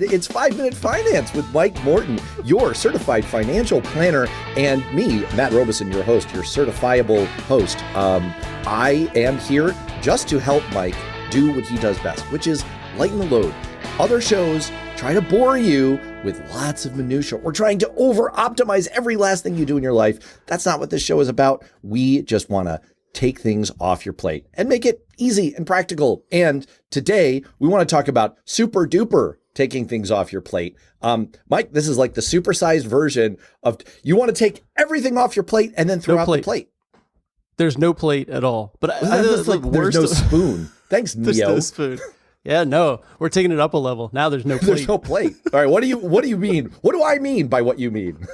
It's 5-Minute Finance with Mike Morton, your certified financial planner, and me, Matt Robison, your host, your certifiable host. I am here just to help Mike do what he does best, which is lighten the load. Other shows try to bore you with lots of minutia or trying to over-optimize every last thing you do in your life. That's not what this show is about. We just want to take things off your plate and make it easy and practical. And today we want to talk about super duper taking things off your plate. Mike, this is like the supersized version of you want to take everything off your plate and then throw out the plate. There's no plate at all. But there's no spoon. Thanks, Neo. There's no spoon. Yeah, no, we're taking it up a level. Now there's no plate. There's no plate. All right, what do you mean? What do I mean by what you mean?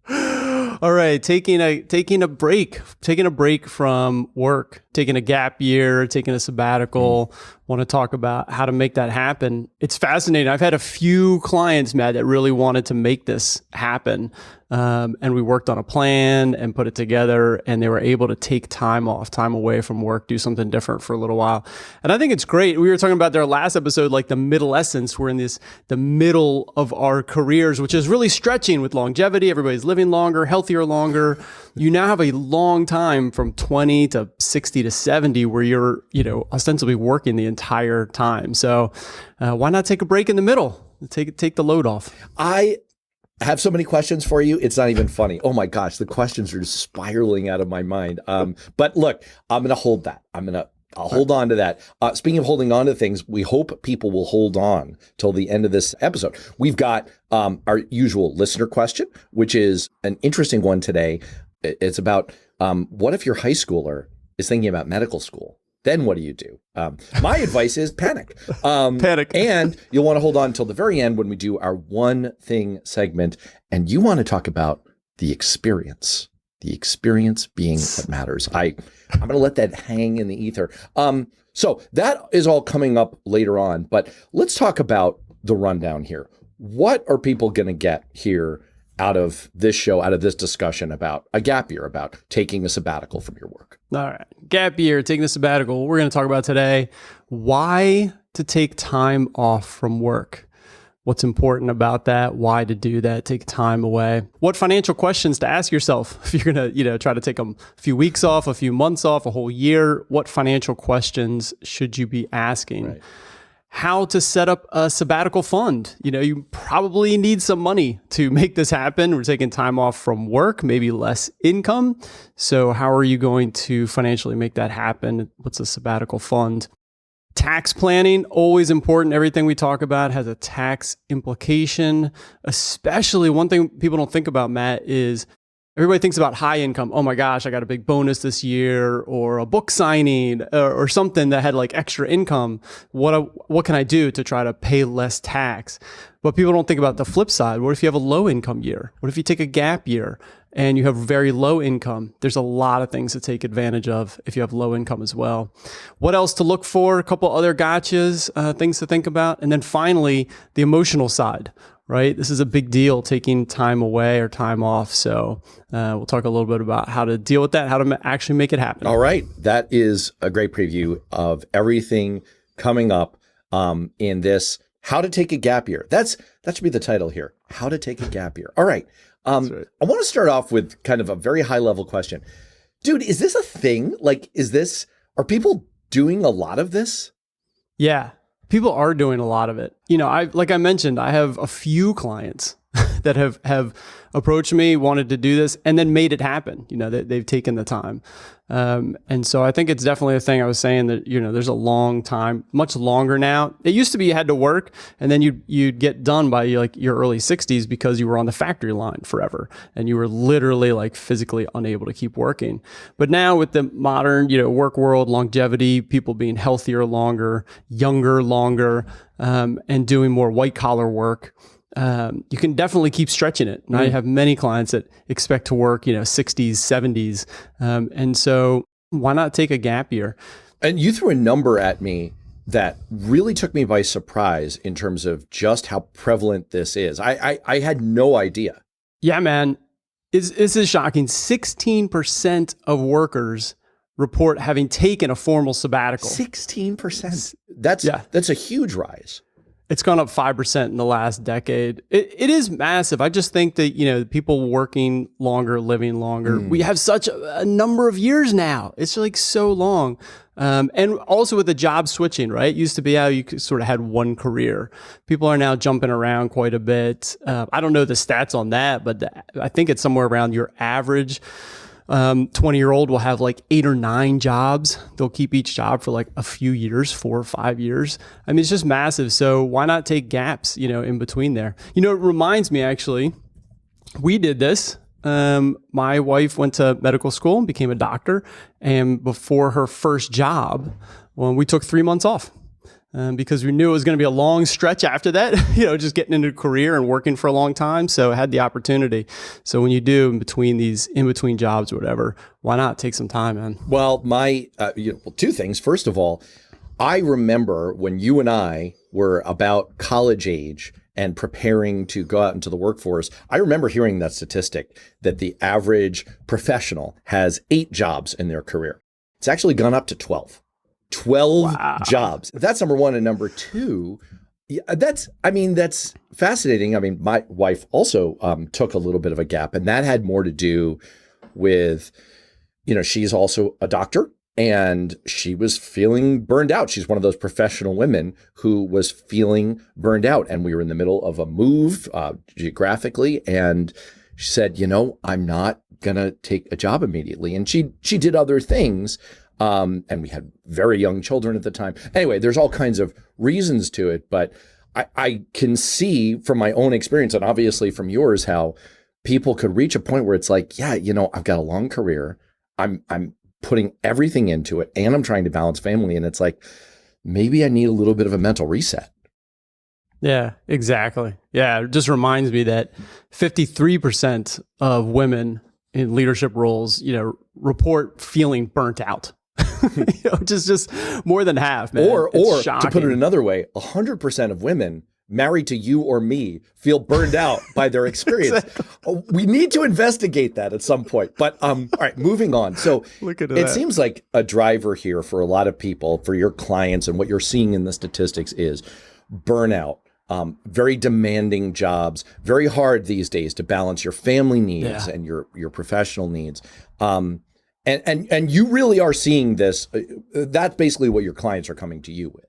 All right, taking a break from work, taking a gap year, taking a sabbatical. Want to talk about how to make that happen. It's fascinating. I've had a few clients, Matt, that really wanted to make this happen. And we worked on a plan and put it together, and they were able to take time away from work, do something different for a little while. And I think it's great. We were talking about their last episode, like the middle essence. We're in the middle of our careers, which is really stretching with longevity. Everybody's living longer, healthier longer. You now have a long time from 20 to 60 to 70 where you're, ostensibly working the entire time. So why not take a break in the middle? Take the load off. I have so many questions for you. It's not even funny. Oh my gosh, the questions are just spiraling out of my mind. But look, I'm going to hold that. I'll hold on to that. Speaking of holding on to things, we hope people will hold on till the end of this episode. We've got our usual listener question, which is an interesting one today. It's about what if your high schooler is thinking about medical school? Then what do you do? My advice is panic. Panic. And you'll want to hold on until the very end when we do our one thing segment. And you want to talk about the experience being what matters. I'm going to let that hang in the ether. So that is all coming up later on. But let's talk about the rundown here. What are people going to get here out of this show, out of this discussion about a gap year, about taking a sabbatical from your work? All right. Gap year, taking a sabbatical. We're going to talk about today why to take time off from work. What's important about that? Why to do that? Take time away. What financial questions to ask yourself if you're going to, try to take a few weeks off, a few months off, a whole year. What financial questions should you be asking? Right. How to set up a sabbatical fund. You probably need some money to make this happen. We're taking time off from work, maybe less income. So how are you going to financially make that happen? What's a sabbatical fund? Tax planning, always important. Everything we talk about has a tax implication. Especially one thing people don't think about, Matt, is everybody thinks about high income. Oh my gosh, I got a big bonus this year, or a book signing, or something that had like extra income. What can I do to try to pay less tax? But people don't think about the flip side. What if you have a low income year? What if you take a gap year and you have very low income? There's a lot of things to take advantage of if you have low income as well. What else to look for? A couple other gotchas, things to think about. And then finally, the emotional side. Right? This is a big deal, taking time away or time off. So we'll talk a little bit about how to deal with that, how to actually make it happen. All right. That is a great preview of everything coming up in this How to Take a Gap Year. That should be the title here. How to Take a Gap Year. All right. Right. I want to start off with kind of a very high level question. Dude, is this a thing? Are people doing a lot of this? Yeah. People are doing a lot of it. Like I mentioned, I have a few clients that have approached me, wanted to do this, and then made it happen. They've taken the time. And so I think it's definitely a thing. I was saying that, there's a long time, much longer now. It used to be you had to work and then you'd get done by your early 60s because you were on the factory line forever and you were literally physically unable to keep working. But now with the modern, work world, longevity, people being healthier longer, younger longer, and doing more white collar work, you can definitely keep stretching it. And I have many clients that expect to work, 60s, 70s. And so why not take a gap year? And you threw a number at me that really took me by surprise in terms of just how prevalent this is. I had no idea. Yeah, man. This is shocking. 16% of workers report having taken a formal sabbatical. 16%. That's a huge rise. It's gone up 5% in the last decade. It is massive. I just think that, people working longer, living longer, we have such a number of years now. It's like so long. And also with the job switching, right? It used to be how you sort of had one career. People are now jumping around quite a bit. I don't know the stats on that, but I think it's somewhere around your average 20-year-old will have like 8 or 9 jobs. They'll keep each job for like a few years, 4 or 5 years. I mean, it's just massive. So why not take gaps, in between there? It reminds me actually, we did this. My wife went to medical school and became a doctor. And before her first job, we took 3 months off. Because we knew it was going to be a long stretch after that, just getting into a career and working for a long time. So I had the opportunity. So when you do in between jobs or whatever, why not take some time, man? Well, two things. First of all, I remember when you and I were about college age and preparing to go out into the workforce, I remember hearing that statistic that the average professional has 8 jobs in their career. It's actually gone up to 12. 12 jobs. That's number one. And number two, that's fascinating. I mean, my wife also took a little bit of a gap, and that had more to do with, she's also a doctor and she was feeling burned out. She's one of those professional women who was feeling burned out. And we were in the middle of a move geographically. And she said, I'm not going to take a job immediately. And she did other things. And we had very young children at the time. Anyway, there's all kinds of reasons to it, but I can see from my own experience and obviously from yours how people could reach a point where it's like, yeah, I've got a long career. I'm putting everything into it and I'm trying to balance family. And it's like, maybe I need a little bit of a mental reset. Yeah, exactly. Yeah. It just reminds me that 53% of women in leadership roles, report feeling burnt out. just more than half, man. Or to put it another way, 100% of women married to you or me feel burned out by their experience. Exactly. We need to investigate that at some point. But all right, moving on. So it seems like a driver here for a lot of people, for your clients, and what you're seeing in the statistics is burnout. Very demanding jobs, very hard these days to balance your family needs and your professional needs. And you really are seeing this. That's basically what your clients are coming to you with.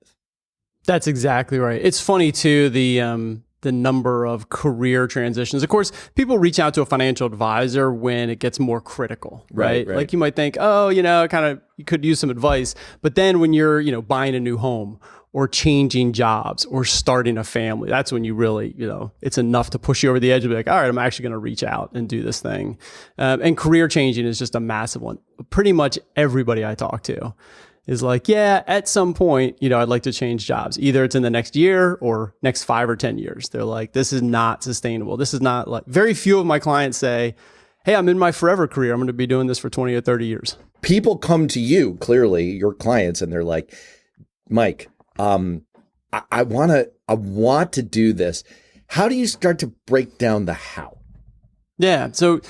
That's exactly right. It's funny too, the number of career transitions. Of course, people reach out to a financial advisor when it gets more critical, right? Like you might think, you could use some advice. But then when you're, buying a new home or changing jobs or starting a family, that's when you really, it's enough to push you over the edge and be like, all right, I'm actually going to reach out and do this thing. And career changing is just a massive one. Pretty much everybody I talk to is like, yeah, at some point, I'd like to change jobs. Either it's in the next year or next 5 or 10 years. They're like, this is not sustainable. This is not like, very few of my clients say, hey, I'm in my forever career. I'm going to be doing this for 20 or 30 years. People come to you, clearly, your clients, and they're like, Mike, I want to do this. How do you start to break down the how? Yeah. So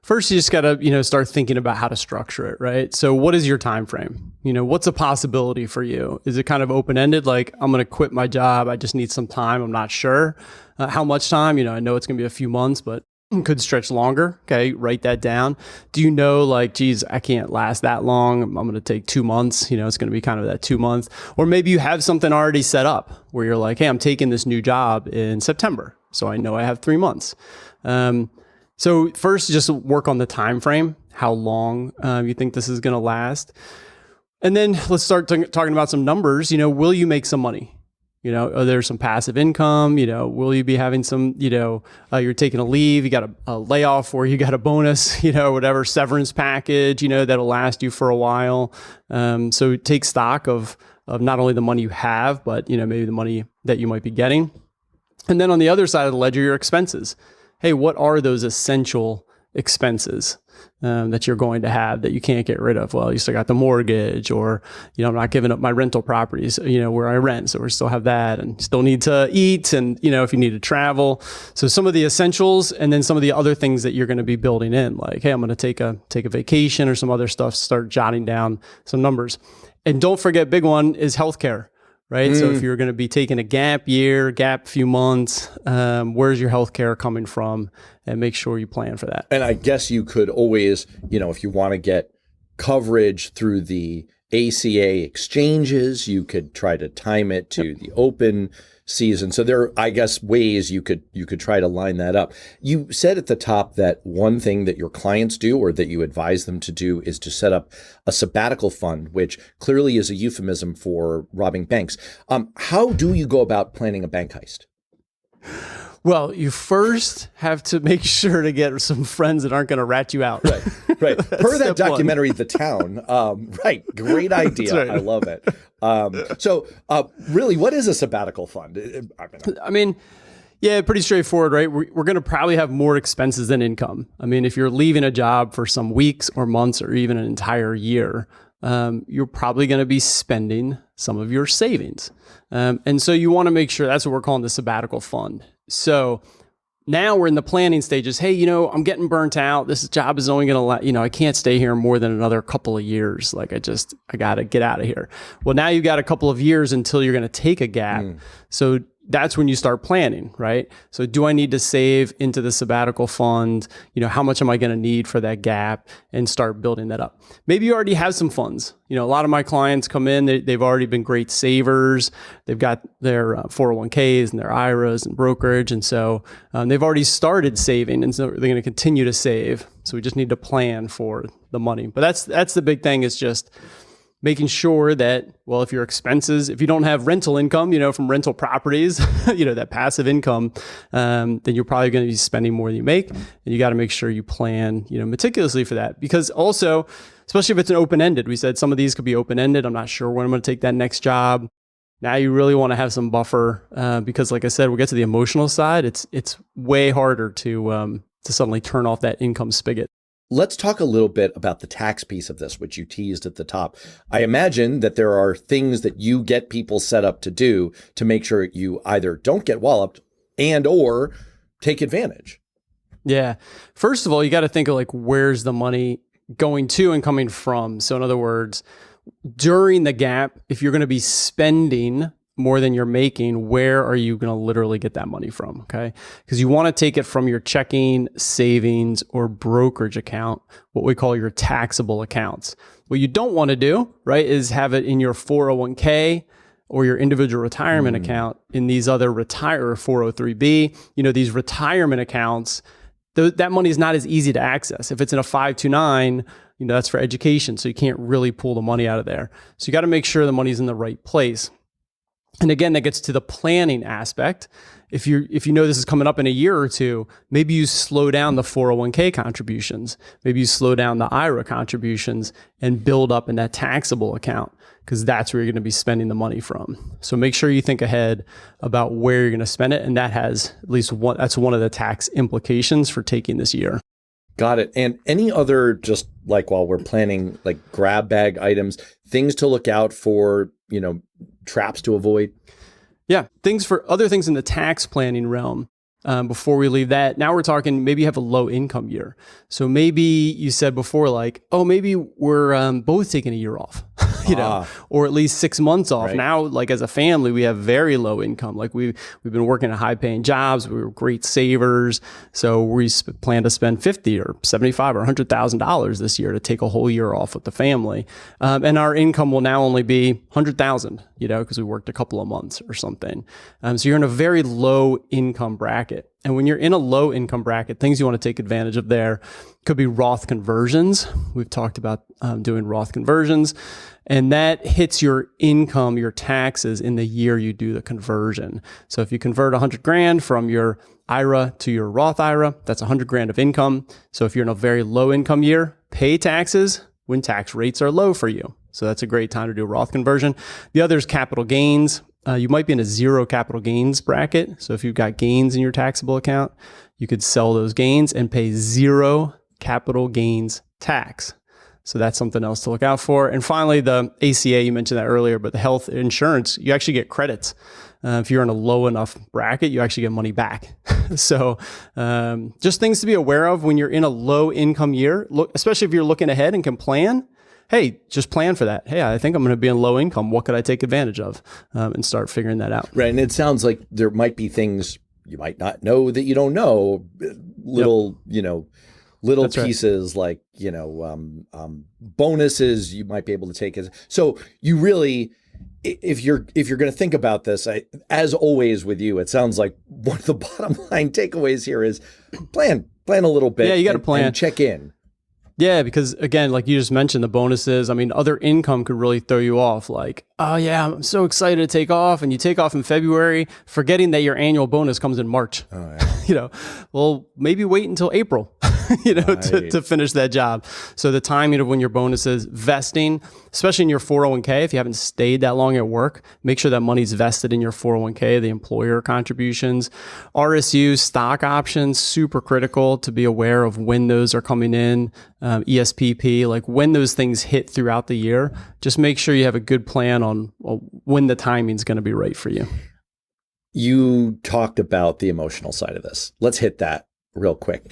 first you just got to, start thinking about how to structure it, right? So what is your time frame? What's a possibility for you? Is it kind of open-ended? Like, I'm going to quit my job. I just need some time. I'm not sure how much time, I know it's going to be a few months, but could stretch longer. Okay. Write that down. Do you know, like, geez, I can't last that long. I'm going to take 2 months. It's going to be kind of that 2 months. Or maybe you have something already set up where you're like, hey, I'm taking this new job in September. So I know I have 3 months. So first, just work on the time frame, how long you think this is going to last. And then let's start talking about some numbers. Will you make some money? Are there some passive income? Will you be having some, you're taking a leave, you got a layoff, or you got a bonus, whatever severance package, that'll last you for a while. So take stock of not only the money you have, but, maybe the money that you might be getting. And then on the other side of the ledger, your expenses. Hey, what are those essential expenses that you're going to have that you can't get rid of? Well, you still got the mortgage, or, I'm not giving up my rental properties, where I rent. So we still have that, and still need to eat, and, if you need to travel. So some of the essentials, and then some of the other things that you're going to be building in, like, hey, I'm going to take a vacation or some other stuff, start jotting down some numbers. And don't forget, big one is healthcare, right? So if you're going to be taking a gap year, gap few months, where's your healthcare coming from? And make sure you plan for that. And I guess you could always, if you want to get coverage through the ACA exchanges, you could try to time it to the open season. So there are, I guess, ways you could try to line that up. You said at the top that one thing that your clients do or that you advise them to do is to set up a sabbatical fund, which clearly is a euphemism for robbing banks. How do you go about planning a bank heist? Well, you first have to make sure to get some friends that aren't going to rat you out. Right. Per that documentary, The Town. Right. Great idea. Right. I love it. So really, what is a sabbatical fund? I mean, yeah, pretty straightforward, right? We're going to probably have more expenses than income. I mean, if you're leaving a job for some weeks or months or even an entire year, you're probably going to be spending some of your savings. And so you want to make sure that's what we're calling the sabbatical fund. So now we're in the planning stages. Hey, I'm getting burnt out. This job is only going to I can't stay here more than another couple of years. Like I got to get out of here. Well, now you've got a couple of years until you're going to take a gap. So that's when you start planning, right? So do I need to save into the sabbatical fund? How much am I going to need for that gap, and start building that up? Maybe you already have some funds. A lot of my clients come in, they've already been great savers. They've got their 401ks and their IRAs and brokerage. And so they've already started saving, and so they're going to continue to save. So we just need to plan for the money. But that's the big thing, is just making sure that, if your expenses, if you don't have rental income, from rental properties, that passive income, then you're probably going to be spending more than you make. And you got to make sure you plan, meticulously for that. Because also, especially if it's an open-ended, we said some of these could be open-ended. I'm not sure when I'm going to take that next job. Now you really want to have some buffer, because like I said, we'll get to the emotional side. It's way harder to suddenly turn off that income spigot. Let's talk a little bit about the tax piece of this, which you teased at the top. I imagine that there are things that you get people set up to do to make sure you either don't get walloped and or take advantage. Yeah. First of all, you got to think of where's the money going to and coming from. So in other words, during the gap, if you're going to be spending more than you're making, where are you going to literally get that money from? Okay. Because you want to take it from your checking, savings, or brokerage account, what we call your taxable accounts. What you don't want to do, right, is have it in your 401k or your individual retirement account in these other or 403b, these retirement accounts. That money is not as easy to access. If it's in a 529, that's for education. So you can't really pull the money out of there. So you got to make sure the money's in the right place. And again, that gets to the planning aspect. If you know this is coming up in a year or two, maybe you slow down the 401k contributions. Maybe you slow down the IRA contributions and build up in that taxable account, because that's where you're going to be spending the money from. So make sure you think ahead about where you're going to spend it. And that has at least that's one of the tax implications for taking this year. Got it. And any other, just while we're planning, grab bag items, things to look out for, traps to avoid? Yeah. Other things in the tax planning realm. Before we leave that, now we're talking, maybe you have a low income year. So maybe you said before, maybe we're both taking a year off, or at least 6 months off. Right. Now, as a family, we have very low income. We've been working at high paying jobs. We were great savers. So we plan to spend $50 or $75 or $100,000 this year to take a whole year off with the family. And our income will now only be $100,000, because we worked a couple of months or something. So you're in a very low income bracket. And when you're in a low income bracket, things you want to take advantage of there could be Roth conversions. We've talked about doing Roth conversions, and that hits your income, your taxes in the year you do the conversion. So if you convert 100 grand from your IRA to your Roth IRA, that's 100 grand of income. So if you're in a very low income year, pay taxes when tax rates are low for you. So that's a great time to do a Roth conversion. The other is capital gains. You might be in a zero capital gains bracket. So if you've got gains in your taxable account, you could sell those gains and pay zero capital gains tax. So that's something else to look out for. And finally, the ACA, you mentioned that earlier, but the health insurance, you actually get credits. If you're in a low enough bracket, you actually get money back. So just things to be aware of when you're in a low income year, especially if you're looking ahead and can plan. hey, just plan for that. Hey, I think I'm going to be in low income. What could I take advantage of? And start figuring that out. Right. And it sounds like there might be things you might not know that you don't know, little, little That's pieces like, bonuses you might be able to take. So you really, if you're going to think about this, as always with you, it sounds like one of the bottom line takeaways here is plan a little bit. Yeah, you got to plan. And check in. Yeah, because again, like you just mentioned, the bonuses, I mean, other income could really throw you off. Like, oh yeah, I'm so excited to take off. And you take off in February, forgetting that your annual bonus comes in March. Oh, yeah. Well, maybe wait until April, to finish that job. So the timing of when your bonus is vesting, especially in your 401k, if you haven't stayed that long at work, make sure that money's vested in your 401k, the employer contributions, RSUs, stock options, super critical to be aware of when those are coming in. ESPP, like when those things hit throughout the year, just make sure you have a good plan on when the timing is going to be right for you. You talked about the emotional side of this. Let's hit that real quick.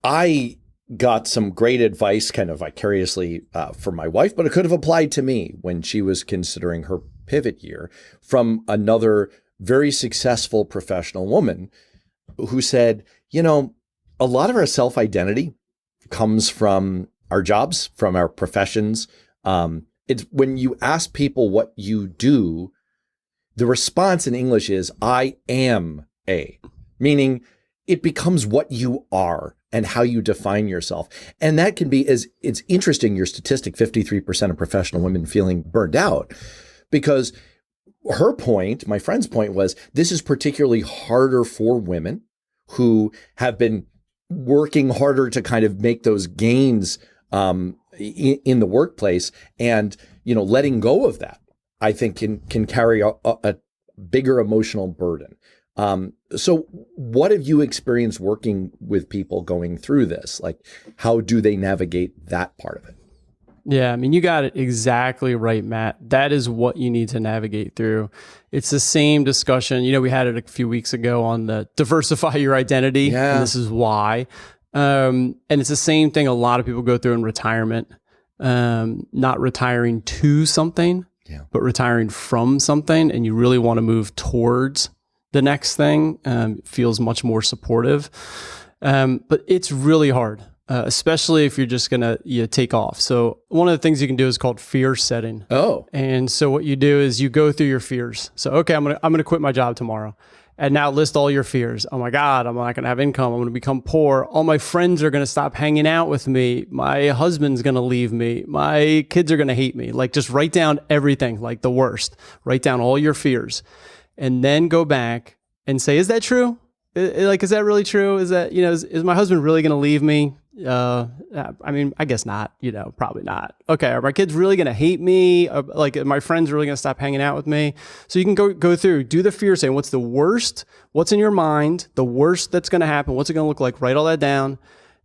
I got some great advice kind of vicariously from my wife, but it could have applied to me when she was considering her pivot year from another very successful professional woman who said, a lot of our self-identity comes from our jobs, from our professions. It's when you ask people what you do, the response in English is, I am a, meaning it becomes what you are and how you define yourself. And that can be, it's interesting, your statistic, 53% of professional women feeling burned out, because her point, my friend's point was, this is particularly harder for women who have been working harder to kind of make those gains in the workplace, and letting go of that, I think can carry a bigger emotional burden. So what have you experienced working with people going through this? Like, how do they navigate that part of it? Yeah, I mean, you got it exactly right, Matt. That is what you need to navigate through. It's the same discussion. We had it a few weeks ago on the diversify your identity. Yeah. And this is why. And it's the same thing a lot of people go through in retirement, not retiring to something, but retiring from something. And you really want to move towards the next thing. It feels much more supportive. But it's really hard. Especially if you're just going to take off. So one of the things you can do is called fear setting. Oh. And so what you do is you go through your fears. So, okay, I'm going to quit my job tomorrow. And now list all your fears. Oh my God, I'm not going to have income. I'm going to become poor. All my friends are going to stop hanging out with me. My husband's going to leave me. My kids are going to hate me. Like, just write down everything, like the worst. Write down all your fears. And then go back and say, is that true? Is that really true? Is that, is my husband really going to leave me? I mean, I guess not, probably not. Okay. Are my kids really going to hate me? Are my friends really going to stop hanging out with me? So you can go through, do the fear saying, what's the worst? What's in your mind? The worst that's going to happen? What's it going to look like? Write all that down,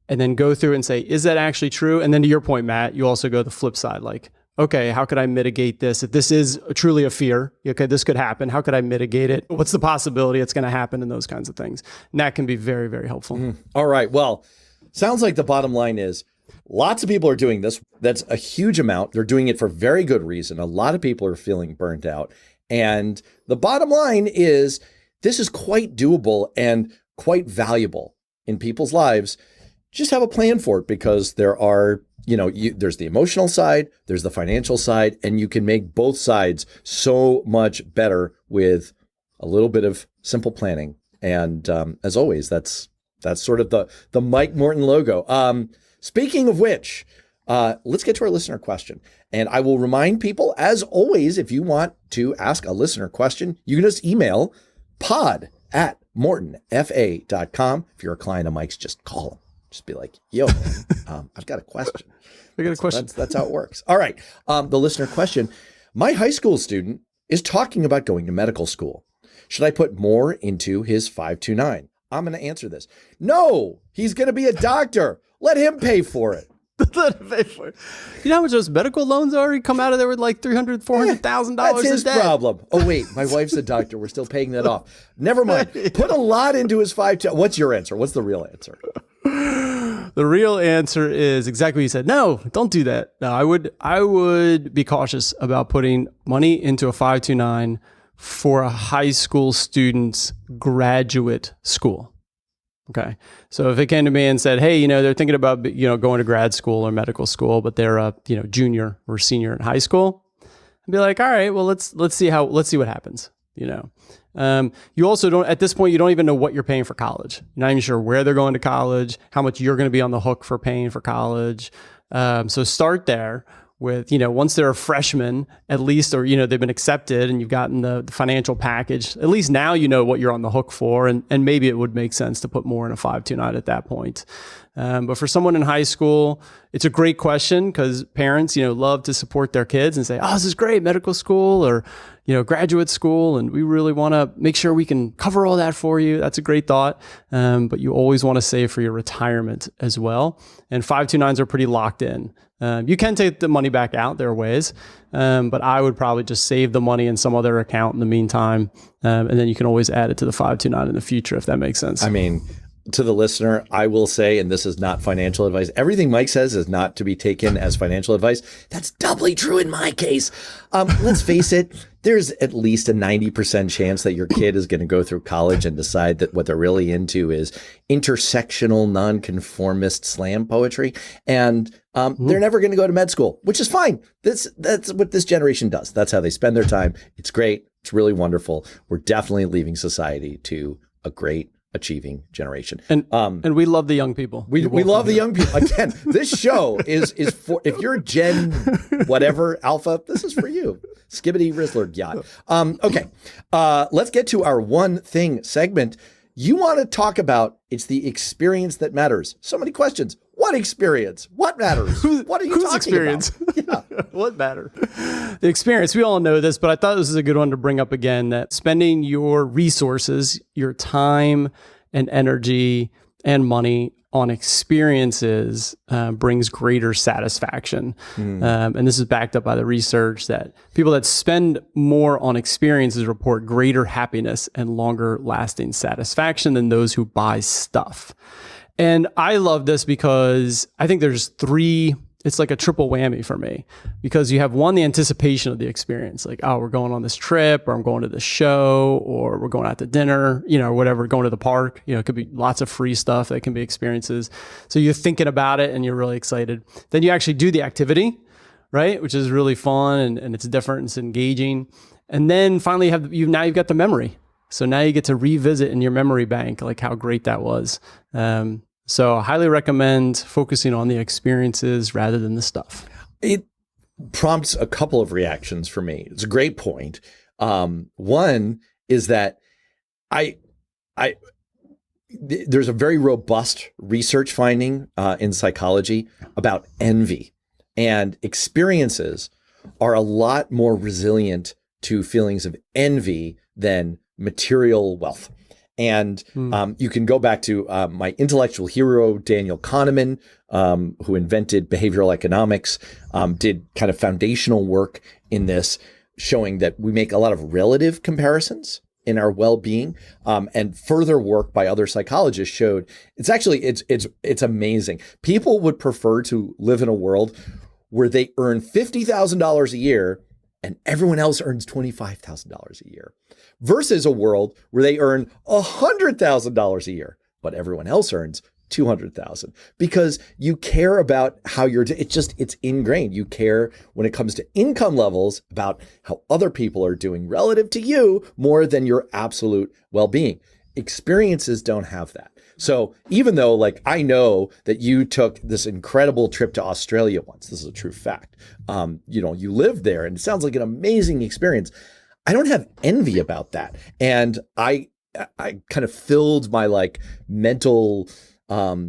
and then go through and say, is that actually true? And then to your point, Matt, you also go the flip side. Like, okay, how could I mitigate this? If this is truly a fear, okay, this could happen. How could I mitigate it? What's the possibility it's going to happen, and those kinds of things? And that can be very, very helpful. All right. Well, sounds like the bottom line is lots of people are doing this. That's a huge amount. They're doing it for very good reason. A lot of people are feeling burnt out. And the bottom line is this is quite doable and quite valuable in people's lives. Just have a plan for it, because there are, there's the emotional side, there's the financial side, and you can make both sides so much better with a little bit of simple planning. And as always, that's sort of the Mike Morton logo. Speaking of which, let's get to our listener question. And I will remind people, as always, if you want to ask a listener question, you can just email pod@mortonfa.com. If you're a client of Mike's, just call him. Just be like, yo, I've got a question. I got a question. That's how it works. All right. The listener question. My high school student is talking about going to medical school. Should I put more into his 529? I'm going to answer this. No, he's going to be a doctor. Let him pay for it. Let him pay for it. You know how much those medical loans are? You come out of there with like $300,000, $400,000 That's his problem. Oh, wait, my wife's a doctor. We're still paying that off. Never mind. Put a lot into his 529. What's your answer? What's the real answer? The real answer is exactly what you said. No, don't do that. No, I would be cautious about putting money into a 529 for a high school student's graduate school. Okay. So if it came to me and said, hey, they're thinking about, going to grad school or medical school, but they're a, junior or senior in high school, I'd be like, all right, well, let's see what happens. You also don't, at this point, you don't even know what you're paying for college. You're not even sure where they're going to college, how much you're going to be on the hook for paying for college. So start there with, once they're a freshman, at least, or, they've been accepted and you've gotten the financial package, at least now you know what you're on the hook for. And maybe it would make sense to put more in a 529 at that point. But for someone in high school, it's a great question because parents, love to support their kids and say, oh, this is great, medical school or, graduate school. And we really want to make sure we can cover all that for you. That's a great thought. But you always want to save for your retirement as well. And 529s are pretty locked in. You can take the money back out. There are ways. But I would probably just save the money in some other account in the meantime. And then you can always add it to the 529 in the future, if that makes sense. I mean, to the listener, I will say, and this is not financial advice, everything Mike says is not to be taken as financial advice. That's doubly true in my case. Let's face it, there's at least a 90% chance that your kid is going to go through college and decide that what they're really into is intersectional, nonconformist slam poetry. And they're never going to go to med school, which is fine. That's what this generation does. That's how they spend their time. It's great. It's really wonderful. We're definitely leaving society to a great achieving generation. And we love the young people. We love the young people. Again, this show is for, if you're Gen whatever alpha, this is for you. Skibbity Rizzler yacht. Okay. Let's get to our one thing segment. You want to talk about, it's the experience that matters. So many questions. What experience? What matters? What are you talking experience? about? Yeah. What matter? The experience, we all know this, but I thought this is a good one to bring up again, that spending your resources, your time and energy and money on experiences brings greater satisfaction. And this is backed up by the research that people that spend more on experiences report greater happiness and longer lasting satisfaction than those who buy stuff. And I love this because I think there's three, it's like a triple whammy for me, because you have one, the anticipation of the experience, like, oh, we're going on this trip, or I'm going to this show, or we're going out to dinner, or whatever, going to the park, it could be lots of free stuff that can be experiences. So you're thinking about it and you're really excited. Then you actually do the activity, right? Which is really fun and it's different and it's engaging. And then finally you've got the memory. So now you get to revisit in your memory bank, like how great that was. So I highly recommend focusing on the experiences rather than the stuff. It prompts a couple of reactions for me. It's a great point. One is that there's a very robust research finding in psychology about envy, and experiences are a lot more resilient to feelings of envy than material wealth. And you can go back to my intellectual hero, Daniel Kahneman, who invented behavioral economics, did kind of foundational work in this, showing that we make a lot of relative comparisons in our well-being, and further work by other psychologists showed it's amazing. People would prefer to live in a world where they earn $50,000 a year and everyone else earns $25,000 a year, versus a world where they earn $100,000 a year, but everyone else earns $200,000, because you care about how it's ingrained. You care when it comes to income levels about how other people are doing relative to you more than your absolute well-being. Experiences don't have that. So even though, like, I know that you took this incredible trip to Australia once, this is a true fact. You lived there and it sounds like an amazing experience. I don't have envy about that. And I kind of filled my mental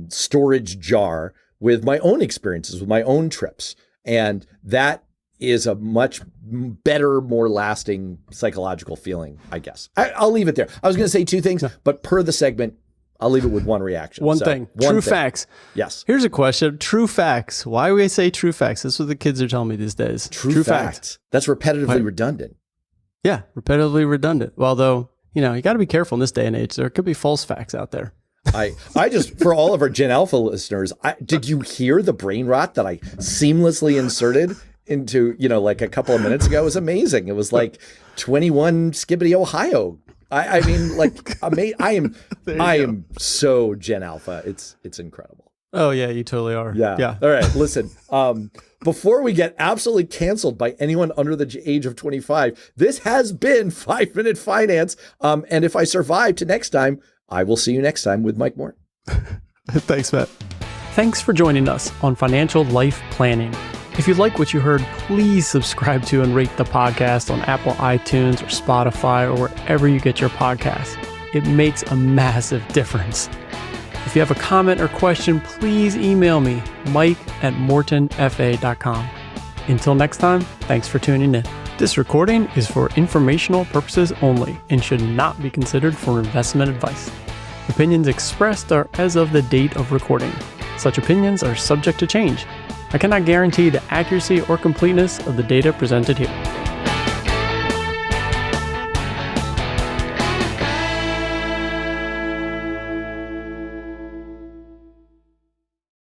storage jar with my own experiences, with my own trips. And that is a much better, more lasting psychological feeling, I guess. I'll leave it there. I was going to say two things, but per the segment, I'll leave it with one reaction. One thing. Facts. Yes. Here's a question. True facts. Why do we say true facts? That's what the kids are telling me these days. True facts. That's repetitively redundant. Yeah, repetitively redundant. Well, though, you got to be careful in this day and age. There could be false facts out there. I just, for all of our Gen Alpha listeners, did you hear the brain rot that I seamlessly inserted into, like a couple of minutes ago? It was amazing. It was like 21 Skibbity, Ohio. I mean, like, I am so Gen Alpha. It's incredible. Oh yeah, you totally are. Yeah. All right, listen. Before we get absolutely canceled by anyone under the age of 25, this has been 5 Minute Finance. And if I survive to next time, I will see you next time with Mike Morton. Thanks, Matt. Thanks for joining us on Financial Life Planning. If you like what you heard, please subscribe to and rate the podcast on Apple iTunes or Spotify or wherever you get your podcasts. It makes a massive difference. If you have a comment or question, please email me, mike@mortonfa.com. Until next time, thanks for tuning in. This recording is for informational purposes only and should not be considered for investment advice. Opinions expressed are as of the date of recording. Such opinions are subject to change. I cannot guarantee the accuracy or completeness of the data presented here.